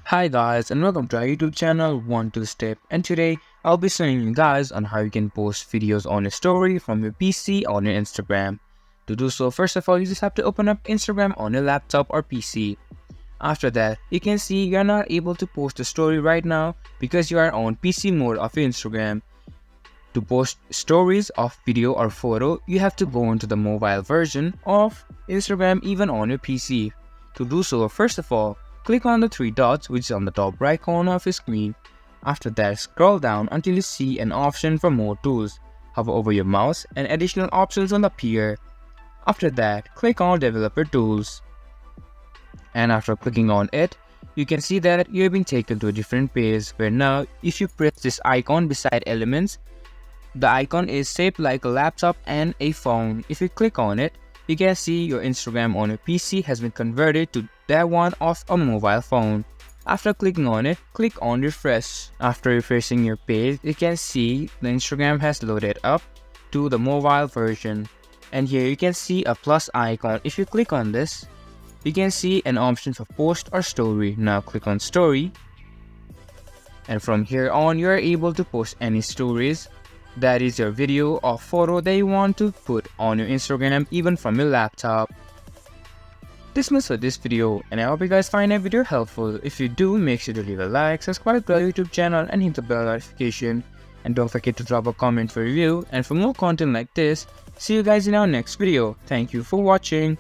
Hi guys and welcome to our YouTube channel 1-2step, and today I'll be showing you guys on how you can post videos on your story from your PC on your Instagram. To do so, first of all, you just have to open up Instagram on your laptop or PC. After that, you can see you're not able to post a story right now because you are on PC mode of your Instagram. To post stories of video or photo, you have to go into the mobile version of Instagram even on your PC. To do so, first of all, click on the three dots which is on the top right corner of your screen. After that, scroll down until you see an option for more tools. Hover over your mouse and additional options will appear. After that, click on developer tools. And after clicking on it, you can see that you have been taken to a different page where now if you press this icon beside elements, the icon is shaped like a laptop and a phone. If you click on it, you can see your Instagram on your PC has been converted to that one of a mobile phone. After clicking on it, click on refresh. After refreshing your page, you can see the Instagram has loaded up to the mobile version. And here you can see a plus icon. If you click on this, you can see an option for post or story. Now click on story. And from here on, you are able to post any stories. That is your video or photo that you want to put on your Instagram even from your laptop. This much for this video, and I hope you guys find that video helpful. If you do, make sure to leave a like, subscribe to our YouTube channel and hit the bell notification. And don't forget to drop a comment for review. And for more content like this, see you guys in our next video. Thank you for watching.